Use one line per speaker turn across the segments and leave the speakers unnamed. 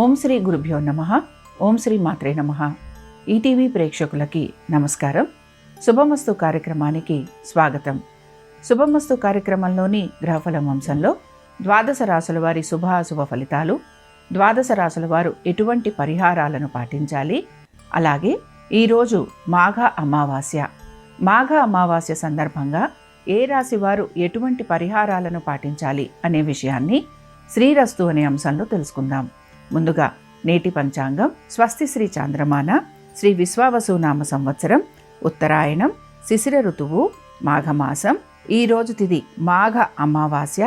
ఓం శ్రీ గురుభ్యో నమః. ఓం శ్రీ మాత్రే నమః. ఈటీవీ ప్రేక్షకులకి నమస్కారం. శుభమస్తు కార్యక్రమానికి స్వాగతం. శుభమస్తు కార్యక్రమంలోని గ్రహఫలం అంశంలో ద్వాదశ రాశుల వారి శుభాశుభ ఫలితాలు, ద్వాదశ రాశుల వారు ఎటువంటి పరిహారాలను పాటించాలి, అలాగే ఈరోజు మాఘ అమావాస్య. మాఘ అమావాస్య సందర్భంగా ఏ రాశి వారు ఎటువంటి పరిహారాలను పాటించాలి అనే విషయాన్ని శ్రీరస్తు అనే అంశంలో తెలుసుకుందాం. ముందుగా నేటి పంచాంగం. స్వస్తి శ్రీ చాంద్రమాన శ్రీ విశ్వావసునామ సంవత్సరం, ఉత్తరాయణం, శిశిర ఋతువు, మాఘమాసం. ఈరోజు తిథి మాఘ అమావాస్య.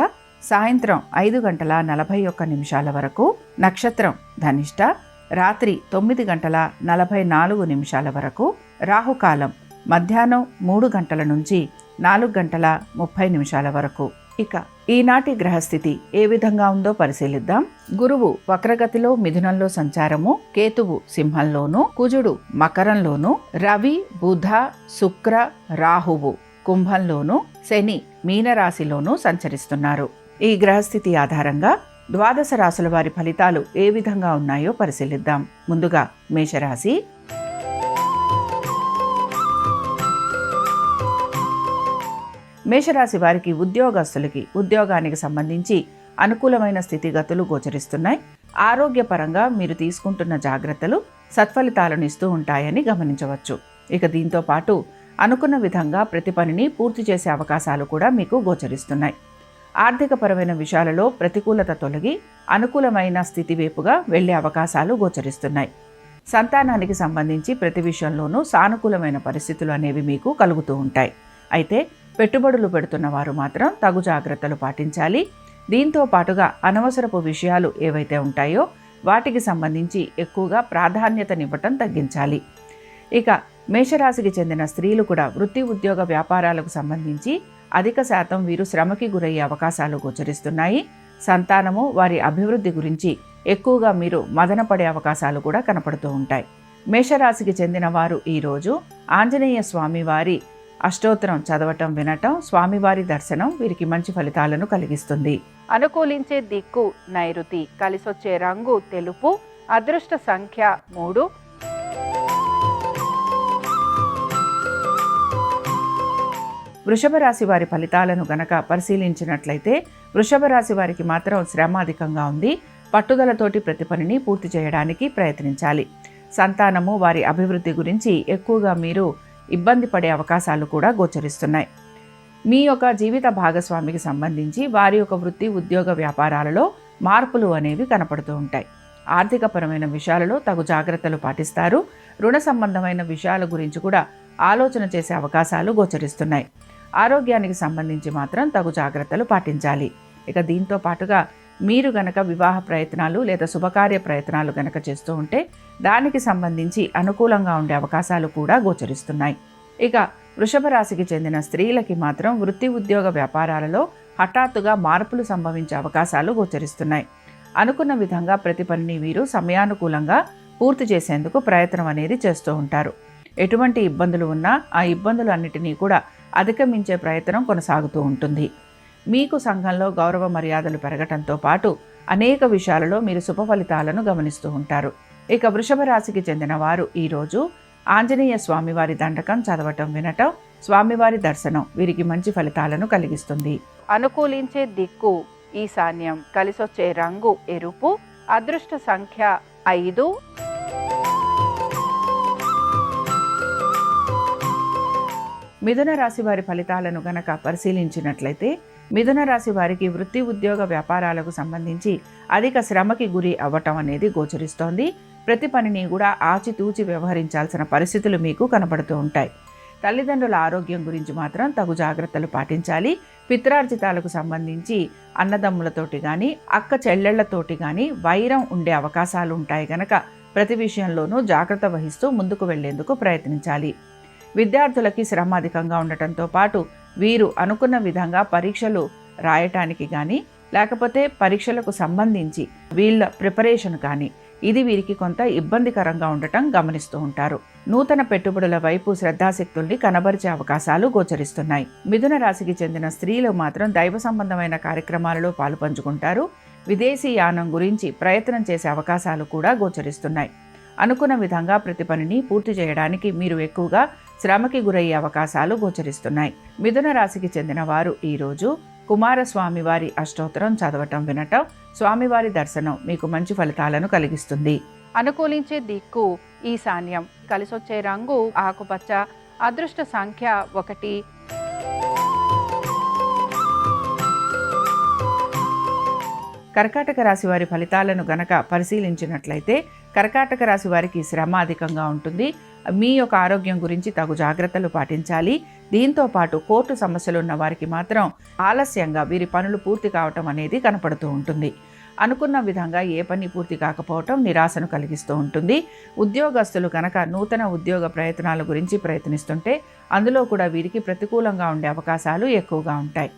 సాయంత్రం 5:41 వరకు. నక్షత్రం ధనిష్ట. రాత్రి 9:44 వరకు. రాహుకాలం మధ్యాహ్నం 3 నుంచి 4:30 వరకు. ఇక ఈనాటి గ్రహస్థితి ఏ విధంగా ఉందో పరిశీలిద్దాం. గురువు వక్రగతిలో మిథునంలో సంచారము, కేతువు సింహంలోను, కుజుడు మకరంలోను, రవి, బుధ, శుక్ర, రాహువు కుంభంలోను, శని మీనరాశిలోనూ సంచరిస్తున్నారు. ఈ గ్రహస్థితి ఆధారంగా ద్వాదశ రాశుల వారి ఫలితాలు ఏ విధంగా ఉన్నాయో పరిశీలిద్దాం. ముందుగా మేషరాశి. మేషరాశి వారికి ఉద్యోగస్తులకి ఉద్యోగానికి సంబంధించి అనుకూలమైన స్థితిగతులు గోచరిస్తున్నాయి. ఆరోగ్యపరంగా మీరు తీసుకుంటున్న జాగ్రత్తలు సత్ఫలితాలను ఇస్తూ ఉంటాయని గమనించవచ్చు. ఇక దీంతో పాటు అనుకున్న విధంగా ప్రతి పనిని పూర్తి చేసే అవకాశాలు కూడా మీకు గోచరిస్తున్నాయి. ఆర్థికపరమైన విషయాలలో ప్రతికూలత తొలగి అనుకూలమైన స్థితి వైపుగా వెళ్లే అవకాశాలు గోచరిస్తున్నాయి. సంతానానికి సంబంధించి ప్రతి విషయంలోనూ సానుకూలమైన పరిస్థితులు అనేవి మీకు కలుగుతూ ఉంటాయి. అయితే పెట్టుబడులు పెడుతున్న వారు మాత్రం తగు జాగ్రత్తలు పాటించాలి. దీంతో పాటుగా అనవసరపు విషయాలు ఏవైతే ఉంటాయో వాటికి సంబంధించి ఎక్కువగా ప్రాధాన్యతనివ్వటం తగ్గించాలి. ఇక మేషరాశికి చెందిన స్త్రీలు కూడా వృత్తి, ఉద్యోగ, వ్యాపారాలకు సంబంధించి అధిక శాతం వీరు శ్రమకి గురయ్యే అవకాశాలు గోచరిస్తున్నాయి. సంతానము, వారి అభివృద్ధి గురించి ఎక్కువగా మీరు మదనపడే అవకాశాలు కూడా కనపడుతూ ఉంటాయి. మేషరాశికి చెందిన వారు ఈరోజు ఆంజనేయ స్వామి వారి అష్టోత్తరం చదవటం, వినటం, స్వామివారి దర్శనం వీరికి మంచి ఫలితాలను కలిగిస్తుంది. అనుకూలించే దిక్కు నైరుతి, కలిసొచ్చే రంగు తెలుపు, అదృష్ట సంఖ్య 3. వృషభ రాశి వారి ఫలితాలను గనక పరిశీలించినట్లయితే వృషభ రాశి వారికి మాత్రం శ్రమ అధికంగా ఉంది. పట్టుదలతోటి ప్రతి పనిని పూర్తి చేయడానికి ప్రయత్నించాలి. సంతానము, వారి అభివృద్ధి గురించి ఎక్కువగా మీరు ఇబ్బంది పడే అవకాశాలు కూడా గోచరిస్తున్నాయి. మీ యొక్క జీవిత భాగస్వామికి సంబంధించి వారి యొక్క వృత్తి, ఉద్యోగ, వ్యాపారాలలో మార్పులు అనేవి కనపడుతూ ఉంటాయి. ఆర్థికపరమైన విషయాలలో తగు జాగ్రత్తలు పాటిస్తారు. రుణ సంబంధమైన విషయాల గురించి కూడా ఆలోచన చేసే అవకాశాలు గోచరిస్తున్నాయి. ఆరోగ్యానికి సంబంధించి మాత్రం తగు జాగ్రత్తలు పాటించాలి. ఇక దీంతో పాటుగా మీరు గనక వివాహ ప్రయత్నాలు లేదా శుభకార్య ప్రయత్నాలు గనక చేస్తూ ఉంటే దానికి సంబంధించి అనుకూలంగా ఉండే అవకాశాలు కూడా గోచరిస్తున్నాయి. ఇక వృషభ రాశికి చెందిన స్త్రీలకి మాత్రం వృత్తి, ఉద్యోగ, వ్యాపారాలలో హఠాత్తుగా మార్పులు సంభవించే అవకాశాలు గోచరిస్తున్నాయి. అనుకున్న విధంగా ప్రతి పనిని వీరు సమయానుకూలంగా పూర్తి చేసేందుకు ప్రయత్నం అనేది చేస్తూ ఉంటారు. ఎటువంటి ఇబ్బందులు ఉన్నా ఆ ఇబ్బందులు అన్నిటినీ కూడా అధిగమించే ప్రయత్నం కొనసాగుతూ ఉంటుంది. మీకు సంఘంలో గౌరవ మర్యాదలు పెరగటంతో పాటు అనేక విషయాలలో మీరు శుభ ఫలితాలను గమనిస్తూ ఉంటారు. ఇక వృషభ రాశికి చెందిన వారు ఈరోజు ఆంజనేయ స్వామివారి దండకం చదవటం, వినటం, స్వామివారి దర్శనం వీరికి మంచి ఫలితాలను కలిగిస్తుంది. అనుకూలించే దిక్కు ఈశాన్యం, కలిసొచ్చే రంగు ఎరుపు, అదృష్ట సంఖ్య 5. మిథున రాశి వారి ఫలితాలను గనక పరిశీలించినట్లయితే మిథున రాశి వారికి వృత్తి, ఉద్యోగ, వ్యాపారాలకు సంబంధించి అధిక శ్రమకి గురి అవ్వటం అనేది గోచరిస్తోంది. ప్రతి పనిని కూడా ఆచితూచి వ్యవహరించాల్సిన పరిస్థితులు మీకు కనబడుతూ ఉంటాయి. తల్లిదండ్రుల ఆరోగ్యం గురించి మాత్రం తగు జాగ్రత్తలు పాటించాలి. పిత్రార్జితాలకు సంబంధించి అన్నదమ్ములతోటి కానీ అక్క చెల్లెళ్లతోటి కానీ వైరం ఉండే అవకాశాలు ఉంటాయి కనుక ప్రతి విషయంలోనూ జాగ్రత్త వహిస్తూ ముందుకు వెళ్లేందుకు ప్రయత్నించాలి. విద్యార్థులకి శ్రమ అధికంగా ఉండటంతో పాటు వీరు అనుకున్న విధంగా పరీక్షలు రాయటానికి కానీ లేకపోతే పరీక్షలకు సంబంధించి వీళ్ళ ప్రిపరేషన్ కానీ ఇది వీరికి కొంత ఇబ్బందికరంగా ఉండటం గమనిస్తూ ఉంటారు. నూతన పెట్టుబడుల వైపు శ్రద్ధాశక్తుల్ని కనబరిచే అవకాశాలు గోచరిస్తున్నాయి. మిథున రాశికి చెందిన స్త్రీలు మాత్రం దైవ సంబంధమైన కార్యక్రమాలలో పాలుపంచుకుంటారు. విదేశీ యానం గురించి ప్రయత్నం చేసే అవకాశాలు కూడా గోచరిస్తున్నాయి. అనుకున్న విధంగా ప్రతి పనిని పూర్తి చేయడానికి మీరు ఎక్కువగా శ్రమకి గురయ్యే అవకాశాలు గోచరిస్తున్నాయి. మిథున రాశికి చెందిన వారు ఈరోజు కుమారస్వామి వారి అష్టోత్తరం చదవటం, వినటం, స్వామివారి దర్శనం మీకు మంచి ఫలితాలను కలిగిస్తుంది.
అనుకూలించే దిక్కు ఈశాన్యం. కలిసొచ్చే రంగు ఆకుపచ్చ. అదృష్ట సంఖ్య 1.
కర్కాటక రాశి వారి ఫలితాలను గనక పరిశీలించినట్లయితే కర్కాటక రాశి వారికి శ్రమ అధికంగా ఉంటుంది. మీ యొక్క ఆరోగ్యం గురించి తగు జాగ్రత్తలు పాటించాలి. దీంతో పాటు కోర్టు సమస్యలు ఉన్న వారికి మాత్రం ఆలస్యంగా వీరి పనులు పూర్తి కావటం అనేది కనపడుతూ ఉంటుంది. అనుకున్న విధంగా ఏ పని పూర్తి కాకపోవటం నిరాశను కలిగిస్తూ ఉంటుంది. ఉద్యోగస్తులు కనుక నూతన ఉద్యోగ ప్రయత్నాల గురించి ప్రయత్నిస్తుంటే అందులో కూడా వీరికి ప్రతికూలంగా ఉండే అవకాశాలు ఎక్కువగా ఉంటాయి.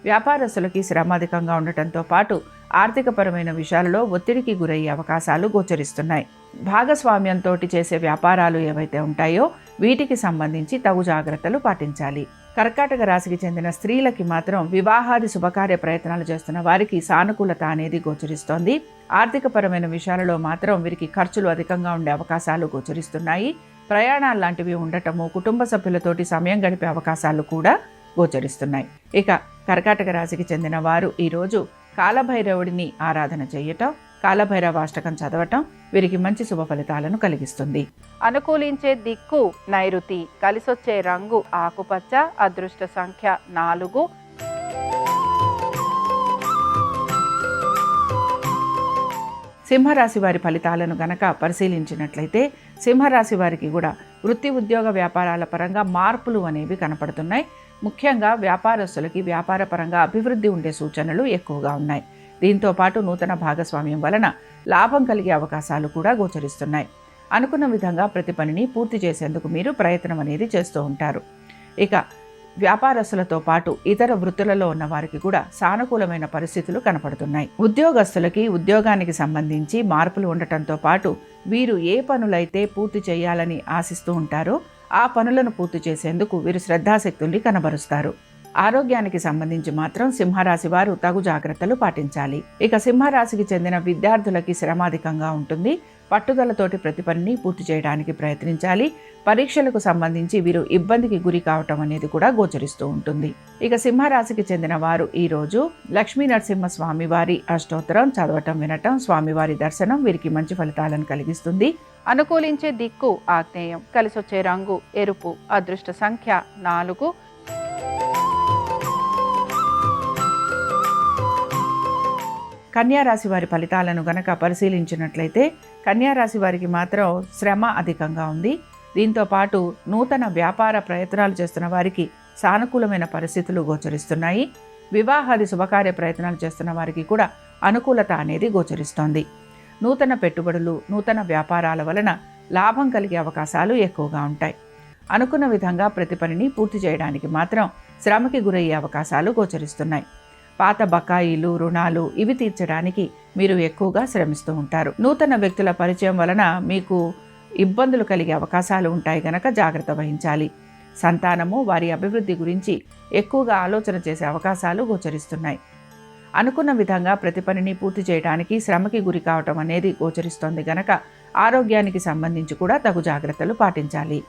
వ్యాపారస్తులకి శ్రమ అధికంగా ఉండటంతో పాటు ఆర్థికపరమైన విషయాలలో ఒత్తిడికి గురయ్యే అవకాశాలు గోచరిస్తున్నాయి. భాగస్వామ్యంతో చేసే వ్యాపారాలు ఏవైతే ఉంటాయో వీటికి సంబంధించి తగు జాగ్రత్తలు పాటించాలి. కర్కాటక రాశికి చెందిన స్త్రీలకి మాత్రం వివాహాది శుభకార్య ప్రయత్నాలు చేస్తున్న వారికి సానుకూలత అనేది గోచరిస్తోంది. ఆర్థికపరమైన విషయాలలో మాత్రం వీరికి ఖర్చులు అధికంగా ఉండే అవకాశాలు గోచరిస్తున్నాయి. ప్రయాణాలు లాంటివి ఉండటము, కుటుంబ సభ్యులతోటి సమయం గడిపే అవకాశాలు కూడా గోచరిస్తున్నాయి. ఇక కర్కాటక రాశికి చెందిన వారు ఈరోజు కాలభైరవుడిని ఆరాధన చేయటం, కాలభైరవాష్టకం చదవటం వీరికి మంచి శుభ ఫలితాలను కలిగిస్తుంది.
అనుకూలించే దిక్కు నైరుతి. కలిసొచ్చే రంగు ఆకుపచ్చ. అదృష్ట సంఖ్య 4.
సింహరాశి వారి ఫలితాలను గనక పరిశీలించినట్లయితే సింహరాశి వారికి కూడా వృత్తి, ఉద్యోగ, వ్యాపారాల పరంగా మార్పులు అనేవి కనపడుతున్నాయి. ముఖ్యంగా వ్యాపారస్తులకి వ్యాపార పరంగా అభివృద్ధి ఉండే సూచనలు ఎక్కువగా ఉన్నాయి. దీంతో పాటు నూతన భాగస్వామ్యం వలన లాభం కలిగే అవకాశాలు కూడా గోచరిస్తున్నాయి. అనుకున్న విధంగా ప్రతి పనిని పూర్తి చేసేందుకు మీరు ప్రయత్నం అనేది చేస్తూ ఉంటారు. ఇక వ్యాపారస్తులతో పాటు ఇతర వృత్తులలో ఉన్న వారికి కూడా సానుకూలమైన పరిస్థితులు కనపడుతున్నాయి. ఉద్యోగస్తులకి ఉద్యోగానికి సంబంధించి మార్పులు ఉండటంతో పాటు వీరు ఏ పనులైతే పూర్తి చేయాలని ఆశిస్తూ ఉంటారో ఆ పనులను పూర్తి చేసేందుకు వీరు శ్రద్ధాశక్తుల్ని కనబరుస్తారు. ఆరోగ్యానికి సంబంధించి మాత్రం సింహరాశి వారు తగు జాగ్రత్తలు పాటించాలి. ఇక సింహరాశికి చెందిన విద్యార్థులకి శ్రమ అధికంగా ఉంటుంది. పట్టుదలతోటి ప్రతి పనిని పూర్తి చేయడానికి ప్రయత్నించాలి. పరీక్షలకు సంబంధించి వీరు ఇబ్బందికి గురి కావటం అనేది కూడా గోచరిస్తూ ఉంటుంది. ఇక సింహరాశికి చెందిన వారు ఈరోజు లక్ష్మీ నరసింహ స్వామి వారి అష్టోత్తరం చదవటం, వినటం, స్వామివారి దర్శనం వీరికి మంచి ఫలితాలను కలిగిస్తుంది.
అనుకూలించే దిక్కు ఆగ్నేయం. కలిసొచ్చే రంగు ఎరుపు. అదృష్ట సంఖ్య 4.
కన్యారాశి వారి ఫలితాలను గనక పరిశీలించినట్లయితే కన్యారాశి వారికి మాత్రం శ్రమ అధికంగా ఉంది. దీంతో పాటు నూతన వ్యాపార ప్రయత్నాలు చేస్తున్న వారికి సానుకూలమైన పరిస్థితులు గోచరిస్తున్నాయి. వివాహాది శుభకార్య ప్రయత్నాలు చేస్తున్న వారికి కూడా అనుకూలత అనేది గోచరిస్తోంది. నూతన పెట్టుబడులు, నూతన వ్యాపారాల వలన లాభం కలిగే అవకాశాలు ఎక్కువగా ఉంటాయి. అనుకున్న విధంగా ప్రతి పనిని పూర్తి చేయడానికి మాత్రం శ్రమకి గురయ్యే అవకాశాలు గోచరిస్తున్నాయి. పాత బకాయిలు, రుణాలు ఇవి తీర్చడానికి మీరు ఎక్కువగా శ్రమిస్తూ ఉంటారు. నూతన వ్యక్తుల పరిచయం వలన మీకు ఇబ్బందులు కలిగే అవకాశాలు ఉంటాయి గనక జాగ్రత్త వహించాలి. సంతానము, వారి అభివృద్ధి గురించి ఎక్కువగా ఆలోచన చేసే అవకాశాలు గోచరిస్తున్నాయి. అనుకున్న విధంగా ప్రతి పనిని పూర్తి చేయడానికి శ్రమకి గురి కావటం అనేది గోచరిస్తోంది గనక ఆరోగ్యానికి సంబంధించి కూడా తగు జాగ్రత్తలు పాటించాలి.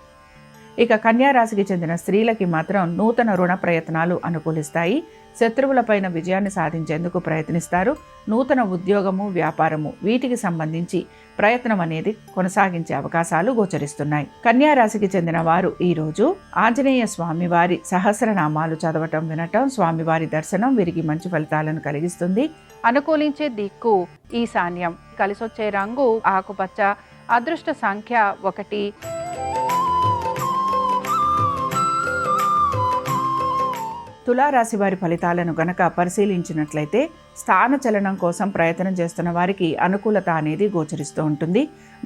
ఇక కన్యారాశికి చెందిన స్త్రీలకి మాత్రం నూతన రుణ ప్రయత్నాలు అనుకూలిస్తాయి. శత్రువులపైన విజయాన్ని సాధించేందుకు ప్రయత్నిస్తారు. నూతన ఉద్యోగము, వ్యాపారము వీటికి సంబంధించి ప్రయత్నం అనేది కొనసాగించే అవకాశాలు గోచరిస్తున్నాయి. కన్యారాశికి చెందిన వారు ఈరోజు ఆంజనేయ స్వామి వారి సహస్రనామాలు చదవటం, వినటం, స్వామివారి దర్శనం వీరికి మంచి ఫలితాలను కలిగిస్తుంది.
అనుకూలించే దిక్కు ఈశాన్యం. కలిసొచ్చే రంగు ఆకుపచ్చ. అదృష్ట సంఖ్య 1.
తులారాశి వారి ఫలితాలను గనక పరిశీలించినట్లయితే స్థానచలనం కోసం ప్రయత్నం చేస్తున్న వారికి అనుకూలత అనేది గోచరిస్తూ ఉంటుంది.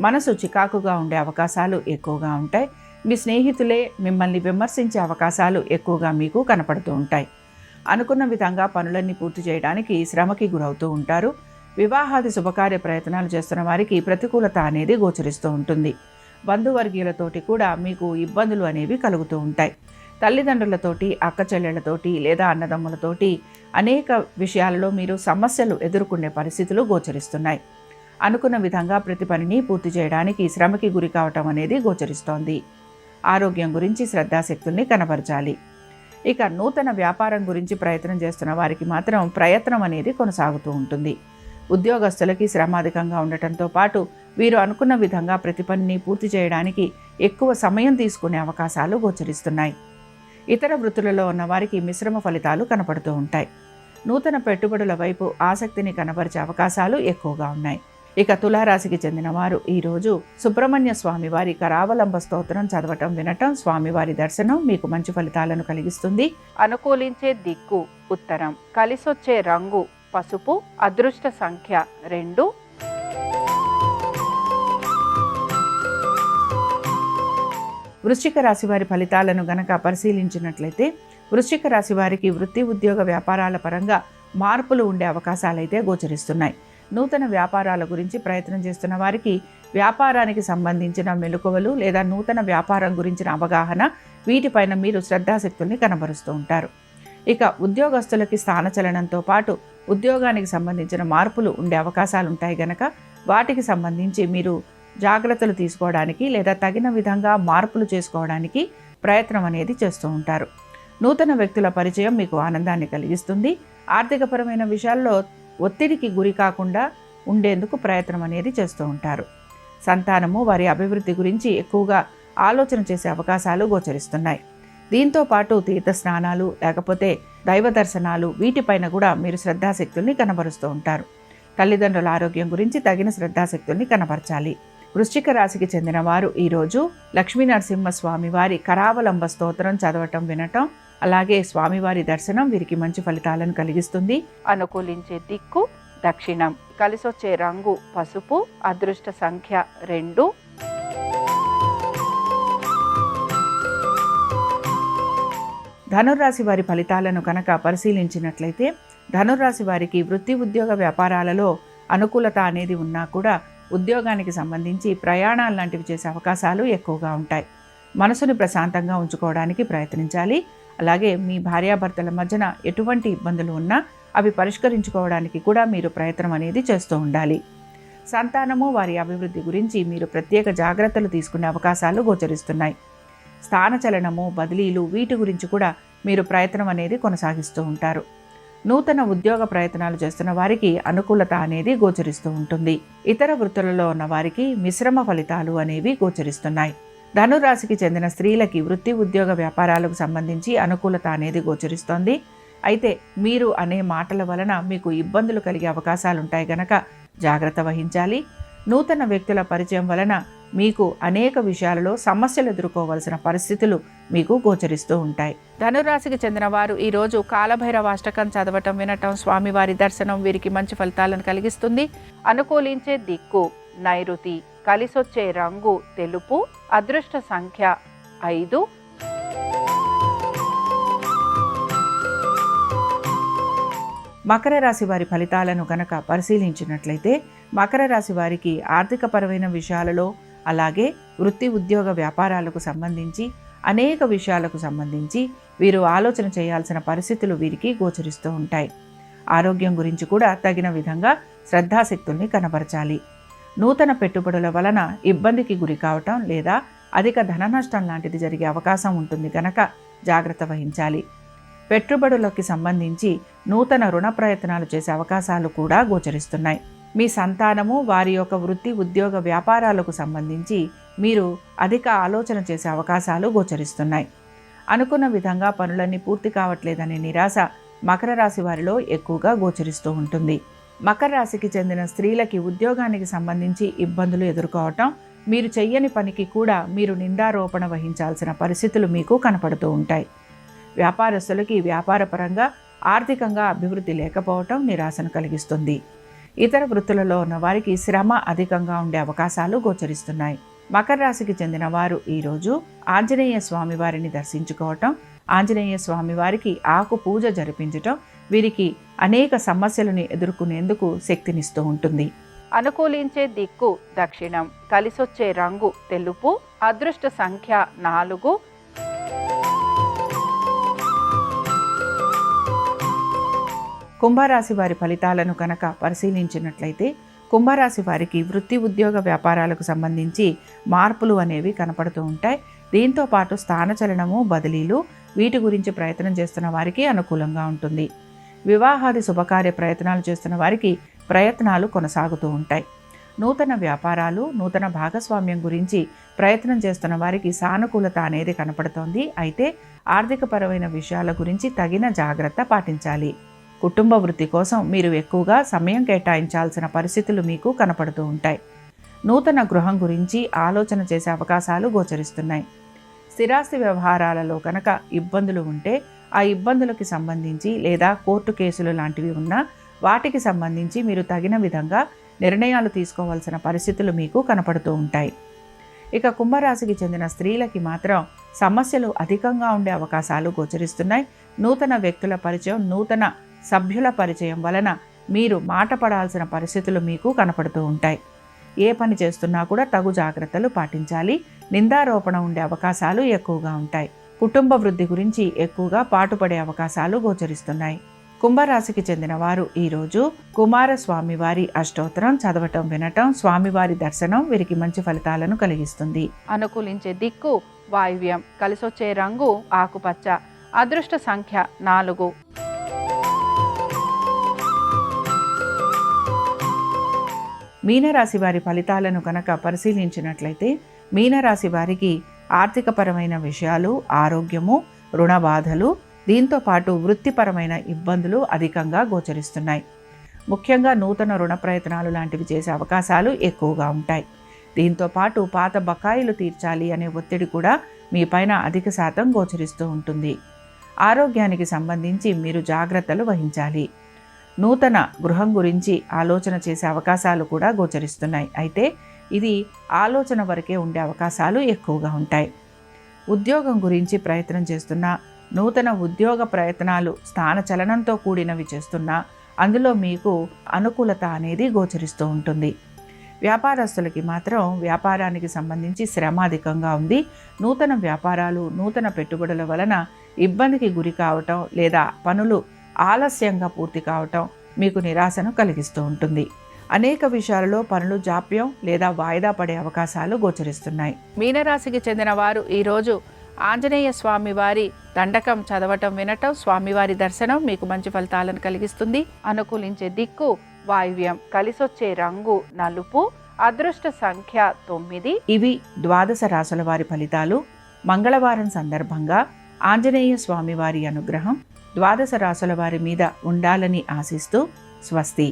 మనసు చికాకుగా ఉండే అవకాశాలు ఎక్కువగా ఉంటాయి. మీ స్నేహితులే మిమ్మల్ని విమర్శించే అవకాశాలు ఎక్కువగా మీకు కనపడుతూ ఉంటాయి. అనుకున్న విధంగా పనులన్నీ పూర్తి చేయడానికి శ్రమకి గురవుతూ ఉంటారు. వివాహాది శుభకార్య ప్రయత్నాలు చేస్తున్న వారికి ప్రతికూలత అనేది గోచరిస్తూ ఉంటుంది. బంధువర్గీయులతోటి కూడా మీకు ఇబ్బందులు అనేవి కలుగుతూ ఉంటాయి. తల్లిదండ్రులతోటి, అక్క చెల్లెళ్ళతోటి లేదా అన్నదమ్ములతోటి అనేక విషయాలలో మీరు సమస్యలు ఎదుర్కొనే పరిస్థితులు గోచరిస్తున్నాయి. అనుకున్న విధంగా ప్రతి పనిని పూర్తి చేయడానికి శ్రమకి గురి కావటం అనేది గోచరిస్తోంది. ఆరోగ్యం గురించి శ్రద్ధాశక్తుల్ని కనబరచాలి. ఇక నూతన వ్యాపారం గురించి ప్రయత్నం చేస్తున్న వారికి మాత్రం ప్రయత్నం అనేది కొనసాగుతూ ఉంటుంది. ఉద్యోగస్తులకి శ్రమ అధికంగా ఉండటంతో పాటు వీరు అనుకున్న విధంగా ప్రతి పనిని పూర్తి చేయడానికి ఎక్కువ సమయం తీసుకునే అవకాశాలు గోచరిస్తున్నాయి. ఇతర వృత్తులలో ఉన్న వారికి మిశ్రమ ఫలితాలు కనపడుతూ ఉంటాయి. నూతన పెట్టుబడుల వైపు ఆసక్తిని కనబరిచే అవకాశాలు ఎక్కువగా ఉన్నాయి. ఇక తులారాశికి చెందిన వారు ఈరోజు సుబ్రహ్మణ్య స్వామి వారి కరావలంబ స్తోత్రం చదవటం, వినటం, స్వామివారి దర్శనం మీకు మంచి ఫలితాలను కలిగిస్తుంది.
అనుకూలించే దిక్కు ఉత్తరం, కలిసొచ్చే రంగు పసుపు, అదృష్ట సంఖ్య 2.
వృశ్చిక రాశి వారి ఫలితాలను గనక పరిశీలించినట్లయితే వృశ్చిక రాశి వారికి వృత్తి, ఉద్యోగ, వ్యాపారాల పరంగా మార్పులు ఉండే అవకాశాలైతే గోచరిస్తున్నాయి. నూతన వ్యాపారాల గురించి ప్రయత్నం చేస్తున్న వారికి వ్యాపారానికి సంబంధించిన మెలకువలు లేదా నూతన వ్యాపారం గురించిన అవగాహన, వీటిపైన మీరు శ్రద్ధాశక్తుల్ని కనబరుస్తూ ఉంటారు. ఇక ఉద్యోగస్తులకి స్థానచలనంతో పాటు ఉద్యోగానికి సంబంధించిన మార్పులు ఉండే అవకాశాలు ఉంటాయి గనక వాటికి సంబంధించి మీరు జాగ్రత్తలు తీసుకోవడానికి లేదా తగిన విధంగా మార్పులు చేసుకోవడానికి ప్రయత్నం అనేది చేస్తూ ఉంటారు. నూతన వ్యక్తుల పరిచయం మీకు ఆనందాన్ని కలిగిస్తుంది. ఆర్థికపరమైన విషయాల్లో ఒత్తిడికి గురి కాకుండా ఉండేందుకు ప్రయత్నం అనేది చేస్తూ ఉంటారు. సంతానము వారి అభివృద్ధి గురించి ఎక్కువగా ఆలోచన చేసే అవకాశాలు గోచరిస్తున్నాయి. దీంతో పాటు తీర్థ స్నానాలు లేకపోతే దైవ దర్శనాలు, వీటిపైన కూడా మీరు శ్రద్ధాశక్తుల్ని కనబరుస్తూ ఉంటారు. తల్లిదండ్రుల ఆరోగ్యం గురించి తగిన శ్రద్ధాశక్తుల్ని కనబరచాలి. వృశ్చిక రాశికి చెందిన వారు ఈరోజు లక్ష్మీనరసింహ స్వామి వారి కరావలంబ స్తోత్రం చదవటం, వినటం, అలాగే స్వామివారి దర్శనం వీరికి మంచి ఫలితాలను కలిగిస్తుంది.
అనుకూలించే దిక్కు దక్షిణం, కలిసొచ్చే రంగు పసుపు, అదృష్ట సంఖ్య 2.
ధనుర్రాశి వారి ఫలితాలను కనుక పరిశీలించినట్లయితే ధనుర్రాశి వారికి వృత్తి, ఉద్యోగ, వ్యాపారాలలో అనుకూలత అనేది ఉన్నా కూడా ఉద్యోగానికి సంబంధించి ప్రయాణాలు లాంటివి చేసే అవకాశాలు ఎక్కువగా ఉంటాయి. మనసుని ప్రశాంతంగా ఉంచుకోవడానికి ప్రయత్నించాలి. అలాగే మీ భార్యాభర్తల మధ్యన ఎటువంటి ఇబ్బందులు ఉన్నా అవి పరిష్కరించుకోవడానికి కూడా మీరు ప్రయత్నం అనేది చేస్తూ ఉండాలి. సంతానము వారి అభివృద్ధి గురించి మీరు ప్రత్యేక జాగ్రత్తలు తీసుకునే అవకాశాలు గోచరిస్తున్నాయి. స్థానచలనము, బదిలీలు, వీటి గురించి కూడా మీరు ప్రయత్నం అనేది కొనసాగిస్తూ ఉంటారు. నూతన ఉద్యోగ ప్రయత్నాలు చేస్తున్న వారికి అనుకూలత అనేది గోచరిస్తూ ఉంటుంది. ఇతర వృత్తులలో ఉన్న వారికి మిశ్రమ ఫలితాలు అనేవి గోచరిస్తున్నాయి. ధనురాశికి చెందిన స్త్రీలకి వృత్తి, ఉద్యోగ, వ్యాపారాలకు సంబంధించి అనుకూలత అనేది గోచరిస్తోంది. అయితే మీరు అనే మాటల వలన మీకు ఇబ్బందులు కలిగే అవకాశాలు ఉంటాయి గనక జాగ్రత్త వహించాలి. నూతన వ్యక్తుల పరిచయం వలన మీకు అనేక విషయాలలో సమస్యలు ఎదుర్కోవాల్సిన పరిస్థితులు మీకు గోచరిస్తూ ఉంటాయి.
ధనురాశికి చెందిన వారు ఈరోజు కాలభైరవ అష్టకం చదవటం, వినటం, స్వామివారి దర్శనం వీరికి మంచి ఫలితాలను కలిగిస్తుంది. అనుకూలించే దిక్కు నైరుతి, కలిసొచ్చే రంగు తెలుపు, అదృష్ట సంఖ్య 5.
మకర రాశి వారి ఫలితాలను కనుక పరిశీలించినట్లయితే మకర రాశి వారికి ఆర్థికపరమైన విషయాలలో, అలాగే వృత్తి, ఉద్యోగ, వ్యాపారాలకు సంబంధించి అనేక విషయాలకు సంబంధించి వీరు ఆలోచన చేయాల్సిన పరిస్థితులు వీరికి గోచరిస్తూ ఉంటాయి. ఆరోగ్యం గురించి కూడా తగిన విధంగా శ్రద్ధాశక్తుల్ని కనబరచాలి. నూతన పెట్టుబడుల వలన ఇబ్బందికి గురి కావటం లేదా అధిక ధన నష్టం లాంటిది జరిగే అవకాశం ఉంటుంది కనుక జాగ్రత్త వహించాలి. పెట్టుబడులకి సంబంధించి నూతన రుణ ప్రయత్నాలు చేసే అవకాశాలు కూడా గోచరిస్తున్నాయి. మీ సంతానము వారి యొక్క వృత్తి, ఉద్యోగ, వ్యాపారాలకు సంబంధించి మీరు అధిక ఆలోచన చేసే అవకాశాలు గోచరిస్తున్నాయి. అనుకున్న విధంగా పనులన్నీ పూర్తి కావట్లేదనే నిరాశ మకర రాశి వారిలో ఎక్కువగా గోచరిస్తూ ఉంటుంది. మకర రాశికి చెందిన స్త్రీలకి ఉద్యోగానికి సంబంధించి ఇబ్బందులు ఎదుర్కోవటం, మీరు చెయ్యని పనికి కూడా మీరు నిందారోపణ వహించాల్సిన పరిస్థితులు మీకు కనపడుతూ ఉంటాయి. వ్యాపారస్తులకి వ్యాపారపరంగా ఆర్థికంగా అభివృద్ధి లేకపోవటం నిరాశను కలిగిస్తుంది. ఇతర వృత్తులలో ఉన్న వారికి శ్రమ అధికంగా ఉండే అవకాశాలు గోచరిస్తున్నాయి. మకర రాశికి చెందిన వారు ఈరోజు ఆంజనేయ స్వామి వారిని దర్శించుకోవటం, ఆంజనేయ స్వామి వారికి ఆకు పూజ జరిపించటం వీరికి అనేక సమస్యలను ఎదుర్కొనేందుకు శక్తినిస్తూ ఉంటుంది.
అనుకూలించే దిక్కు దక్షిణం, కలిసొచ్చే రంగు తెలుపు, అదృష్ట సంఖ్య 4.
కుంభరాశి వారి ఫలితాలను కనుక పరిశీలించినట్లయితే కుంభరాశి వారికి వృత్తి ఉద్యోగ వ్యాపారాలకు సంబంధించి మార్పులు అనేవి కనపడుతూ ఉంటాయి. దీంతో పాటు స్థానచలనము, బదిలీలు వీటి గురించి ప్రయత్నం చేస్తున్న వారికి అనుకూలంగా ఉంటుంది. వివాహాది శుభకార్య ప్రయత్నాలు చేస్తున్న వారికి ప్రయత్నాలు కొనసాగుతూ ఉంటాయి. నూతన వ్యాపారాలు, నూతన భాగస్వామ్యం గురించి ప్రయత్నం చేస్తున్న వారికి సానుకూలత అనేది కనపడుతోంది. అయితే ఆర్థికపరమైన విషయాల గురించి తగిన జాగ్రత్త పాటించాలి. కుటుంబ వృద్ధి కోసం మీరు ఎక్కువగా సమయం కేటాయించాల్సిన పరిస్థితులు మీకు కనపడుతూ ఉంటాయి. నూతన గృహం గురించి ఆలోచన చేసే అవకాశాలు గోచరిస్తున్నాయి. స్థిరాస్తి వ్యవహారాలలో కనుక ఇబ్బందులు ఉంటే ఆ ఇబ్బందులకి సంబంధించి లేదా కోర్టు కేసులు లాంటివి ఉన్నా వాటికి సంబంధించి మీరు తగిన విధంగా నిర్ణయాలు తీసుకోవాల్సిన పరిస్థితులు మీకు కనపడుతూ ఉంటాయి. ఇక కుంభరాశికి చెందిన స్త్రీలకి మాత్రం సమస్యలు అధికంగా ఉండే అవకాశాలు గోచరిస్తున్నాయి. నూతన వ్యక్తుల పరిచయం, నూతన సభ్యుల పరిచయం వలన మీరు మాట పడాల్సిన పరిస్థితులు మీకు కనపడుతూ ఉంటాయి. ఏ పని చేస్తున్నా కూడా తగు జాగ్రత్తలు పాటించాలి. నిందారోపణ ఉండే అవకాశాలు ఎక్కువగా ఉంటాయి. కుటుంబ వృద్ధి గురించి ఎక్కువగా పాటుపడే అవకాశాలు గోచరిస్తున్నాయి. కుంభరాశికి చెందిన వారు ఈరోజు కుమారస్వామి వారి అష్టోత్తరం చదవటం, వినటం, స్వామివారి దర్శనం వీరికి మంచి ఫలితాలను కలిగిస్తుంది.
అనుకూలించే దిక్కు వాయువ్యం, కలిసొచ్చే రంగు ఆకుపచ్చ, అదృష్ట సంఖ్య 4.
మీనరాశి వారి ఫలితాలను కనుక పరిశీలించినట్లయితే మీనరాశి వారికి ఆర్థికపరమైన విషయాలు, ఆరోగ్యము, రుణ బాధలు, దీంతో పాటు వృత్తిపరమైన ఇబ్బందులు అధికంగా గోచరిస్తున్నాయి. ముఖ్యంగా నూతన రుణ ప్రయత్నాలు లాంటివి చేసే అవకాశాలు ఎక్కువగా ఉంటాయి. దీంతో పాటు పాత బకాయిలు తీర్చాలి అనే ఒత్తిడి కూడా మీ పైన అధిక శాతం గోచరిస్తూ ఉంటుంది. ఆరోగ్యానికి సంబంధించి మీరు జాగ్రత్తలు వహించాలి. నూతన గృహం గురించి ఆలోచన చేసే అవకాశాలు కూడా గోచరిస్తున్నాయి. అయితే ఇది ఆలోచన వరకే ఉండే అవకాశాలు ఎక్కువగా ఉంటాయి. ఉద్యోగం గురించి ప్రయత్నం చేస్తున్నా, నూతన ఉద్యోగ ప్రయత్నాలు స్థానచలనంతో కూడినవి చేస్తున్నా అందులో మీకు అనుకూలత అనేది గోచరిస్తూ ఉంటుంది. వ్యాపారస్తులకి మాత్రం వ్యాపారానికి సంబంధించి శ్రమ అధికంగా ఉంది. నూతన వ్యాపారాలు, నూతన పెట్టుబడుల వలన ఇబ్బందికి గురి కావటం లేదా పనులు ఆలస్యంగా పూర్తి కావటం మీకు నిరాశను కలిగిస్తూ ఉంటుంది. అనేక విషయాలలో పనులు జాప్యం లేదా వాయిదా పడే అవకాశాలు గోచరిస్తున్నాయి.
మీనరాశికి చెందిన వారు ఈరోజు ఆంజనేయ స్వామి వారి దండకం చదవటం, వినటం, స్వామివారి దర్శనం మీకు మంచి ఫలితాలను కలిగిస్తుంది. అనుకూలించే దిక్కు వాయువ్యం, కలిసొచ్చే రంగు నలుపు, అదృష్ట సంఖ్య 9.
ఇవి ద్వాదశ రాశుల వారి ఫలితాలు. మంగళవారం సందర్భంగా ఆంజనేయ స్వామి వారి అనుగ్రహం ద్వాదశ రాశుల వారి మీద ఉండాలని ఆశిస్తూ స్వస్తి.